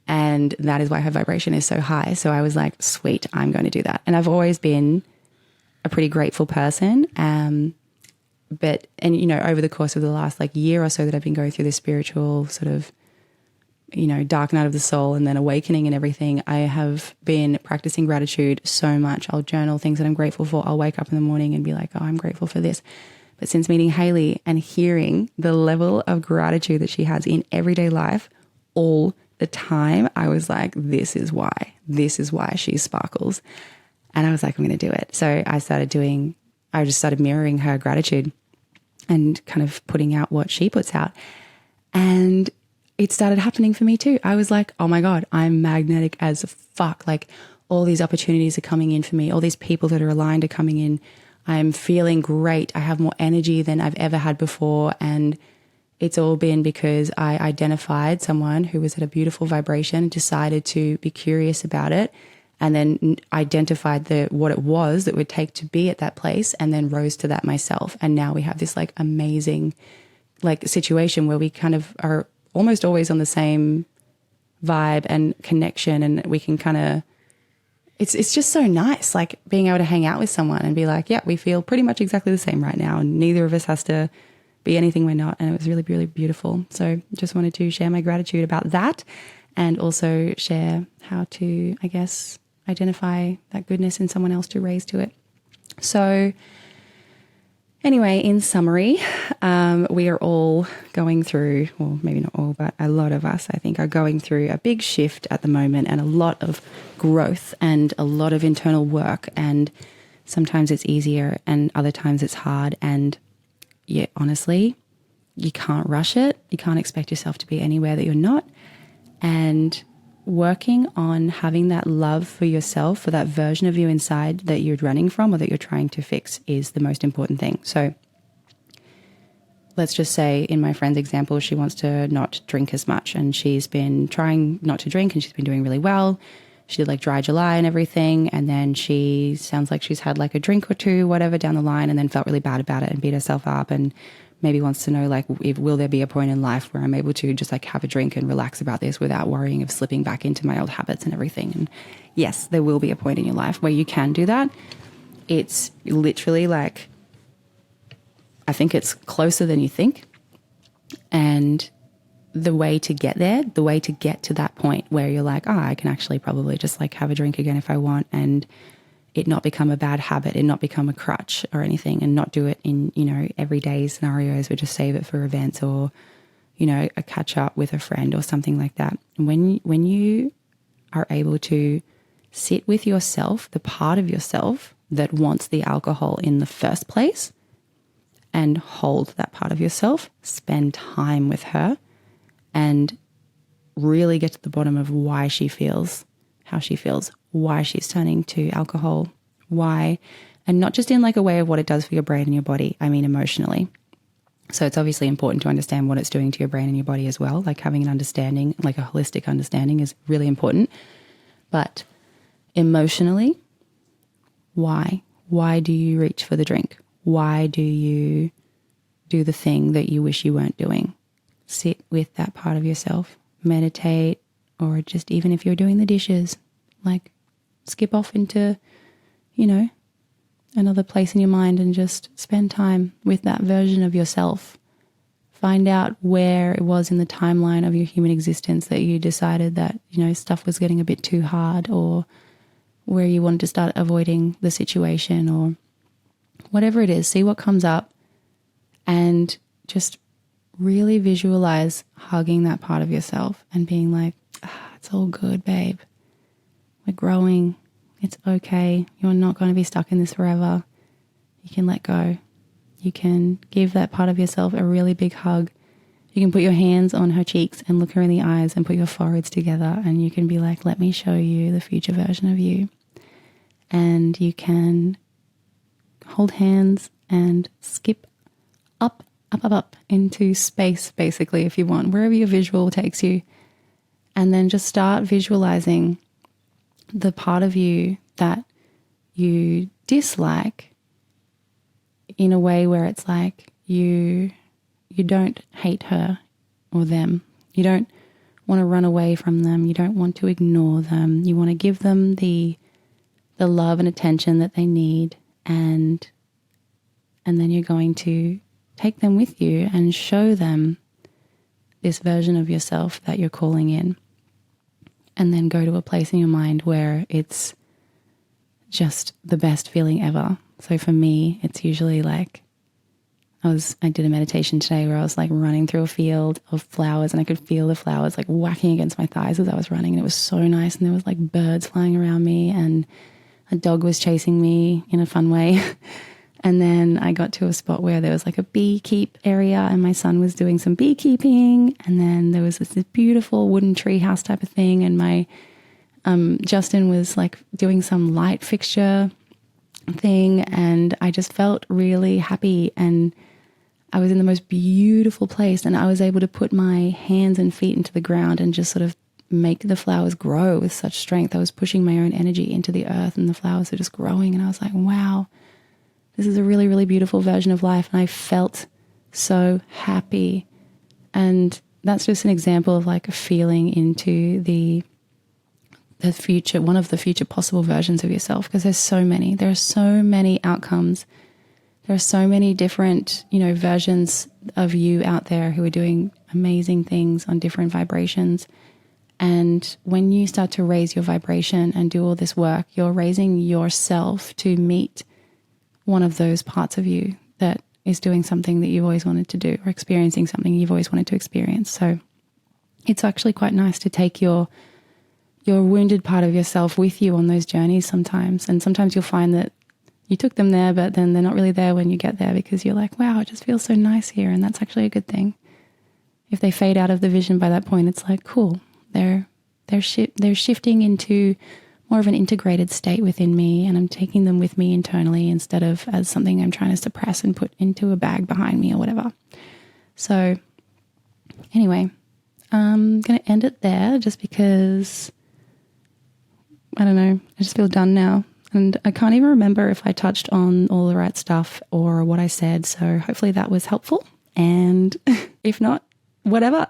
And that is why her vibration is so high. So I was like, sweet, I'm going to do that. And I've always been a pretty grateful person. But you know, over the course of the last like year or so that I've been going through this spiritual sort of, you know, dark night of the soul and then awakening and everything, I have been practicing gratitude so much. I'll journal things that I'm grateful for. I'll wake up in the morning and be like, oh, I'm grateful for this. But since meeting Haley and hearing the level of gratitude that she has in everyday life all the time, I was like, this is why she sparkles. And I was like, I'm going to do it. So I just started mirroring her gratitude and kind of putting out what she puts out. And it started happening for me too. I was like, oh my God, I'm magnetic as fuck. Like all these opportunities are coming in for me. All these people that are aligned are coming in. I'm feeling great. I have more energy than I've ever had before. And it's all been because I identified someone who was at a beautiful vibration, decided to be curious about it, and then identified what it was that would take to be at that place and then rose to that myself. And now we have this like amazing like situation where we kind of are almost always on the same vibe and connection, and we can kind of, it's just so nice, like being able to hang out with someone and be like, yeah, we feel pretty much exactly the same right now, and neither of us has to be anything we're not. And it was really, really beautiful. So just wanted to share my gratitude about that, and also share how to, I guess, identify that goodness in someone else to raise to it. So anyway, in summary, we are all going through, well, maybe not all, but a lot of us, I think, are going through a big shift at the moment, and a lot of growth and a lot of internal work. And sometimes it's easier and other times it's hard. And yeah, honestly, you can't rush it. You can't expect yourself to be anywhere that you're not. And working on having that love for yourself, for that version of you inside that you're running from or that you're trying to fix, is the most important thing. So let's just say, in my friend's example, she wants to not drink as much, and she's been trying not to drink and she's been doing really well. She did like dry July and everything. And then she sounds like she's had like a drink or two, whatever, down the line, and then felt really bad about it and beat herself up, and maybe wants to know, like, will there be a point in life where I'm able to just like have a drink and relax about this without worrying of slipping back into my old habits and everything? And yes, there will be a point in your life where you can do that. It's literally like, I think it's closer than you think. And the way to get there, the way to get to that point where you're like, I can actually probably just like have a drink again if I want, and it not become a bad habit, it not become a crutch or anything, and not do it in, everyday scenarios, but just save it for events or, a catch up with a friend or something like that. When you are able to sit with yourself, the part of yourself that wants the alcohol in the first place, and hold that part of yourself, spend time with her, and really get to the bottom of why she feels how she feels, why she's turning to alcohol, why, and not just in like a way of what it does for your brain and your body, I mean emotionally. So it's obviously important to understand what it's doing to your brain and your body as well. Like having an understanding, like a holistic understanding, is really important. But emotionally, why? Why do you reach for the drink? Why do you do the thing that you wish you weren't doing? Sit with that part of yourself, meditate, or just even if you're doing the dishes, like skip off into, another place in your mind and just spend time with that version of yourself. Find out where it was in the timeline of your human existence that you decided that, stuff was getting a bit too hard, or where you wanted to start avoiding the situation, or whatever it is. See what comes up and just really visualize hugging that part of yourself and being like, it's all good, babe. We're growing. It's okay. You're not going to be stuck in this forever. You can let go. You can give that part of yourself a really big hug. You can put your hands on her cheeks and look her in the eyes and put your foreheads together, and you can be like, let me show you the future version of you. And you can hold hands and skip up into space, basically, if you want, wherever your visual takes you. And then just start visualizing the part of you that you dislike in a way where it's like you don't hate her or them. You don't want to run away from them. You don't want to ignore them. You want to give them the love and attention that they need, and then you're going to take them with you and show them this version of yourself that you're calling in. And then go to a place in your mind where it's just the best feeling ever. So for me, it's usually like, I did a meditation today where I was like running through a field of flowers, and I could feel the flowers like whacking against my thighs as I was running, and it was so nice. And there was like birds flying around me, and a dog was chasing me in a fun way. And then I got to a spot where there was like a beekeep area, and my son was doing some beekeeping. And then there was this beautiful wooden tree house type of thing. And my Justin was like doing some light fixture thing. And I just felt really happy. And I was in the most beautiful place. And I was able to put my hands and feet into the ground and just sort of make the flowers grow with such strength. I was pushing my own energy into the earth, and the flowers were just growing. And I was like, wow. This is a really, really beautiful version of life. And I felt so happy. And that's just an example of like a feeling into the future, one of the future possible versions of yourself, because there are so many outcomes. There are so many different, versions of you out there who are doing amazing things on different vibrations. And when you start to raise your vibration and do all this work, you're raising yourself to meet one of those parts of you that is doing something that you've always wanted to do, or experiencing something you've always wanted to experience. So it's actually quite nice to take your wounded part of yourself with you on those journeys sometimes. And sometimes you'll find that you took them there, but then they're not really there when you get there, because you're like, wow, it just feels so nice here. And that's actually a good thing. If they fade out of the vision by that point, it's like, cool. They're shifting into more of an integrated state within me, and I'm taking them with me internally instead of as something I'm trying to suppress and put into a bag behind me or whatever. So anyway, I'm going to end it there just because, I don't know, I just feel done now. And I can't even remember if I touched on all the right stuff or what I said. So hopefully that was helpful. And if not, whatever.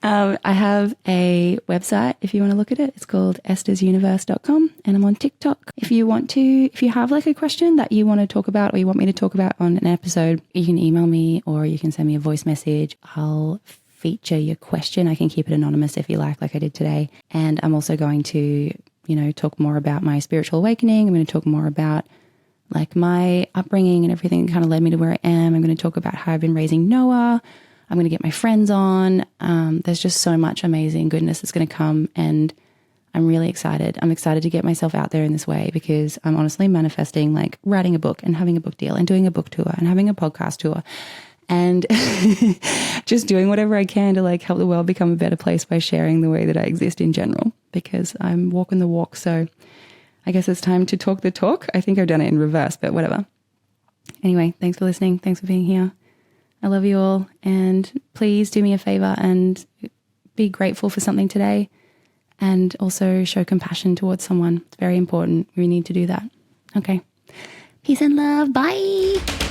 I have a website if you want to look at it. It's called estersuniverse.com, and I'm on TikTok. If you have like a question that you want to talk about, or you want me to talk about on an episode, you can email me or you can send me a voice message. I'll feature your question. I can keep it anonymous if you like I did today. And I'm also going to, talk more about my spiritual awakening. I'm going to talk more about like my upbringing and everything that kind of led me to where I am. I'm going to talk about how I've been raising Noah. I'm going to get my friends on. There's just so much amazing goodness that's going to come, and I'm really excited. I'm excited to get myself out there in this way, because I'm honestly manifesting like writing a book and having a book deal and doing a book tour and having a podcast tour and just doing whatever I can to like help the world become a better place by sharing the way that I exist in general, because I'm walking the walk. So I guess it's time to talk the talk. I think I've done it in reverse, but whatever. Anyway, thanks for listening. Thanks for being here. I love you all, and please do me a favor and be grateful for something today, and also show compassion towards someone. It's very important. We need to do that. Okay. Peace and love. Bye.